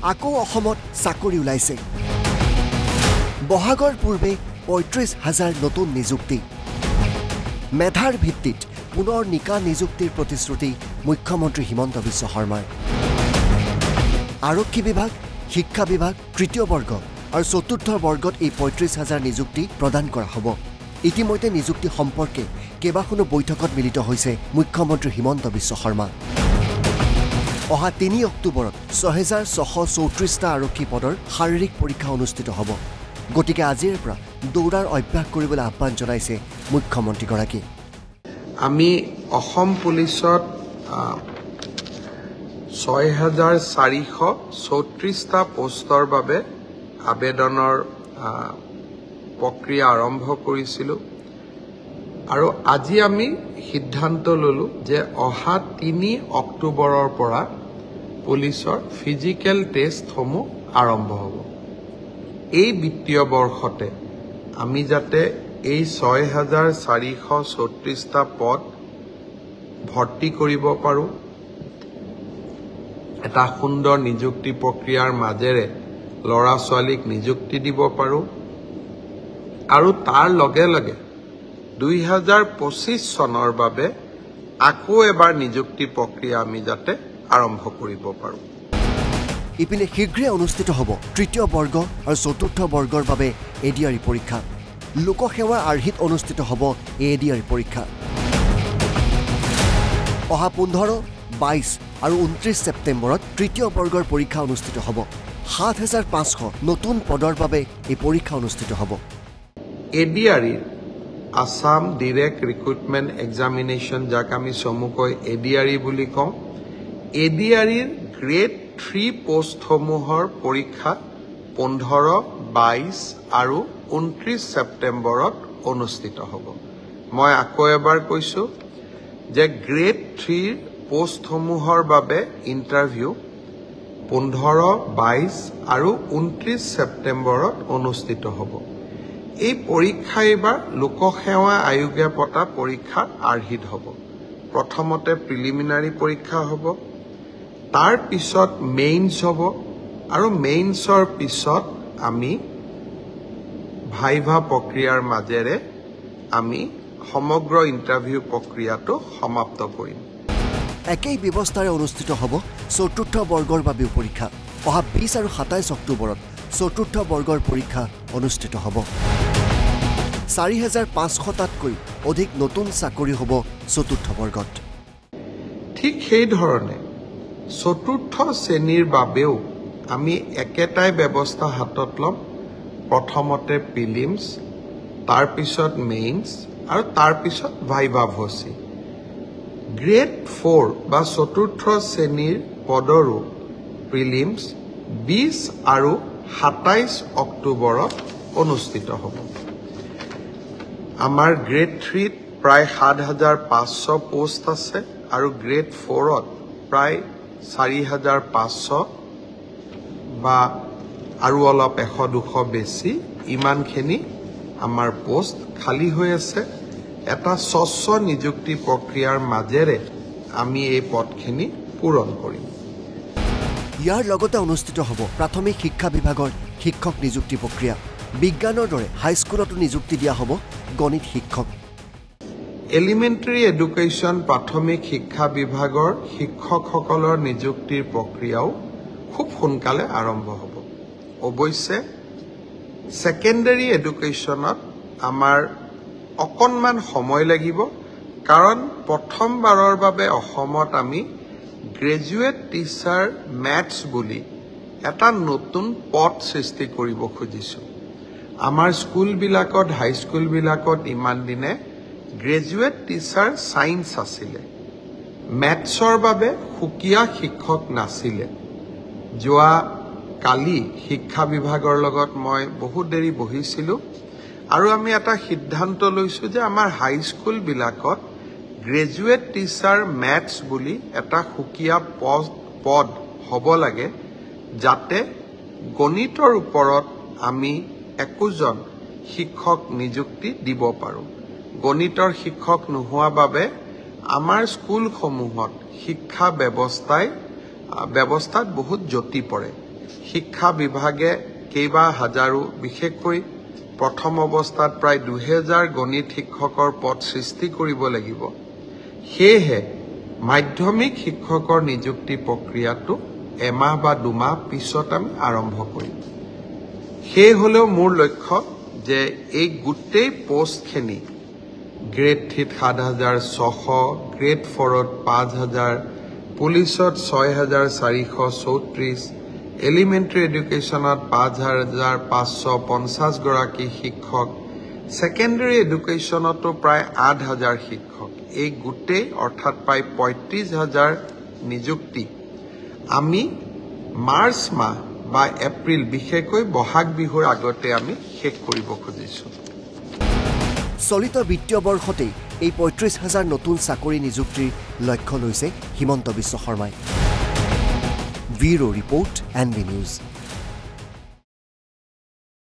আকৌ অসমত চাকৰি ওলাইছে বহাগৰ পূৰ্বে ৩৫,০০০ নতুন নিযুক্তি মেধাৰ ভিত্তিত পুনৰ নিকা নিযুক্তিৰ প্ৰতিশ্ৰুতি মুখ্যমন্ত্ৰী হিমন্ত বিশ্ব শৰ্মাৰ আৰক্ষী বিভাগ শিক্ষা বিভাগ তৃতীয় বৰ্গ আৰু চতুৰ্থ বৰ্গত এই ৩৫,০০০ নিযুক্তি প্ৰদান কৰা হ'ব ইতিমধ্যে নিযুক্তি সম্পৰ্কে কেইবাখনো বৈঠকত মিলিত হৈছে মুখ্যমন্ত্ৰী হিমন্ত বিশ্ব শৰ্মা অহা ৩ অক্টোবৰত ৬,৬৩৪টা আৰক্ষী পদৰ শাৰীৰিক পৰীক্ষা অনুষ্ঠিত হ'ব গতিকে আজিৰ পৰা দৌৰাৰ অভ্যাস কৰিবলৈ আহ্বান জনাইছে মুখ্যমন্ত্ৰীগৰাকী আমি অসম পুলিচত ৬,৪৩৪টা পোষ্টৰ বাবে আবেদনৰ প্ৰক্ৰিয়া আৰম্ভ কৰিছিলোঁ আৰু আজি আমি সিদ্ধান্ত ললো যে অহা ৩ অক্টোবৰৰ পৰা পুলিচৰ ফিজিকেল টেষ্টসমূহ আৰম্ভ হ'ব এই বিত্তীয় বৰ্ষতে আমি যাতে এই ৬,৪৩৪টা পদ ভৰ্তি কৰিব পাৰোঁ এটা সুন্দৰ নিযুক্তি প্ৰক্ৰিয়াৰ মাজেৰে ল'ৰা ছোৱালীক নিযুক্তি দিব পাৰোঁ আৰু তাৰ লগে লগে ২০২৫ চনৰ বাবে আকৌ এবাৰ নিযুক্তি প্ৰক্ৰিয়া আমি যাতে আৰম্ভ কৰিব পাৰোঁ ইপিনে শীঘ্ৰে অনুষ্ঠিত হ'ব তৃতীয় বৰ্গ আৰু চতুৰ্থ বৰ্গৰ বাবে এডিআৰই পৰীক্ষা লোকসেৱাৰ আৰ্হিত অনুষ্ঠিত হ'ব এডিআৰই পৰীক্ষা অহা ১৫, ২২ আৰু ২৯ ছেপ্টেম্বৰত তৃতীয় বৰ্গৰ পৰীক্ষা অনুষ্ঠিত হ'ব ৭,৫০০ নতুন পদৰ বাবে এই পৰীক্ষা অনুষ্ঠিত হ'ব ADRE Assam direct recruitment examination যাক আমি চমুকৈ এডিআৰই বুলি কওঁ এডিআৰইৰ গ্ৰেড 3 পোষ্টসমূহৰ পৰীক্ষা ১৫, ২২ আৰু ২৯ ছেপ্টেম্বৰত অনুষ্ঠিত হ'ব মই আকৌ এবাৰ কৈছোঁ যে গ্ৰেড 3 পোষ্টসমূহৰ বাবে ইণ্টাৰভিউ ১৫, ২২ আৰু ২৯ ছেপ্টেম্বৰত অনুষ্ঠিত হ'ব এই পৰীক্ষা এইবাৰ লোকসেৱা আয়োগে পতা পৰীক্ষাৰ আৰ্হিত হ'ব প্ৰথমতে প্ৰিলিমিনাৰী পৰীক্ষা হ'ব তাৰ পিছত মেইনছ হ'ব আৰু মেইনছৰ পিছত আমি ভাইভা প্ৰক্ৰিয়াৰ মাজেৰে আমি সমগ্ৰ ইণ্টাৰভিউ প্ৰক্ৰিয়াটো সমাপ্ত কৰিম একেই ব্যৱস্থাৰে অনুষ্ঠিত হ'ব চতুৰ্থ বৰ্গৰ বাবেও পৰীক্ষা অহা ২০ আৰু ২৭ অক্টোবৰত চতুৰ্থ বৰ্গৰ পৰীক্ষা অনুষ্ঠিত হ'ব ৪,৫০০টাতকৈ অধিক নতুন চাকৰি হ'ব চতুৰ্থ বৰ্গত ঠিক সেইধৰণে চতুৰ্থ শ্ৰেণীৰ বাবেও আমি একেটাই ব্যৱস্থা হাতত ল'ম প্ৰথমতে প্ৰিলিমছ তাৰপিছত মেইনছ আৰু তাৰপিছত ভাইভা ভচি গ্ৰেড 4 বা চতুৰ্থ শ্ৰেণীৰ পদৰো প্ৰিলিমছ ২০ আৰু ২৭ অক্টোবৰত অনুষ্ঠিত হ'ব আমাৰ গ্ৰেড 3ত প্ৰায় ৭,৫০০ পোষ্ট আছে আৰু গ্ৰেড 4ত প্ৰায় ৪,৫০০ বা আৰু অলপ ১০০-২০০ বেছি ইমানখিনি আমাৰ পোষ্ট খালী হৈ আছে এটা স্বচ্ছ নিযুক্তি প্ৰক্ৰিয়াৰ মাজেৰে আমি এই পদখিনি পূৰণ কৰিম ইয়াৰ লগতে অনুষ্ঠিত হ'ব প্ৰাথমিক শিক্ষা বিভাগৰ শিক্ষক নিযুক্তি প্ৰক্ৰিয়া বিজ্ঞানৰ দৰে হাইস্কুলতো নিযুক্তি দিয়া হ'ব গণিত শিক্ষক এলিমেণ্টাৰী এডুকেশ্যন প্ৰাথমিক শিক্ষা বিভাগৰ শিক্ষকসকলৰ নিযুক্তিৰ প্ৰক্ৰিয়াও খুব সোনকালে আৰম্ভ হ'ব অৱশ্যে ছেকেণ্ডাৰী এডুকেশ্যনত আমাৰ অকণমান সময় লাগিব কাৰণ প্ৰথমবাৰৰ বাবে অসমত আমি গ্ৰেজুৱেট টিচাৰ মেথছ বুলি এটা নতুন পদ সৃষ্টি কৰিব খুজিছোঁ আমাৰ স্কুলবিলাকত হাইস্কুলবিলাকত ইমান দিনে গ্ৰেজুৱেট টিচাৰ সায়েন্স আছিলে মেথছৰ বাবে সুকীয়া শিক্ষক নাছিলে যোৱা কালি শিক্ষা বিভাগৰ লগত মই বহুত দেৰি বহিছিলোঁ আৰু আমি এটা সিদ্ধান্ত লৈছোঁ যে আমাৰ হাইস্কুলবিলাকত গ্ৰেজুৱেট টিচাৰ মেথছ বুলি এটা সুকীয়া পদ হ'ব লাগে যাতে গণিতৰ ওপৰত আমি একোজন শিক্ষক নিযুক্তি দিব পাৰোঁ গণিতৰ শিক্ষক নোহোৱা বাবে আমাৰ স্কুলসমূহত শিক্ষা ব্যৱস্থাত বহুত জটি পৰে শিক্ষা বিভাগে কেইবা হাজাৰো বিশেষকৈ প্ৰথম অৱস্থাত প্ৰায় 2000 গণিত শিক্ষকৰ পদ সৃষ্টি কৰিব লাগিব সেয়েহে মাধ্যমিক শিক্ষকৰ নিযুক্তি প্ৰক্ৰিয়াটো এমাহ বা দুমাহ পিছত আমি আৰম্ভ কৰিম সেই হলেও মোৰ লক্ষ্য যে এই গোটেই পোষ্টখিনি গ্ৰেড 3 7600 গ্ৰেড 4 5000 পুলিচত 6434 এলিমেন্টাৰী এডুকেশ্যনত 5550 গৰাকী শিক্ষক সেকেন্ডাৰী এডুকেশ্যনতো প্ৰায় 8000 শিক্ষক এই গোটেই অৰ্থাৎ প্ৰায় 35000 নিযুক্তি আমি মাৰ্চ মাহ বা এপ্ৰিল বিশেষকৈ বহাগ বিহুৰ আগতে আমি শেষ কৰিব খুজিছো চলিত বিত্তীয় বৰ্ষতে এই ৩৫,০০০ নতুন চাকৰি নিযুক্তিৰ লক্ষ্য লৈছে হিমন্ত বিশ্ব শৰ্মাই ব্যুৰো ৰিপৰ্ট NB নিউজ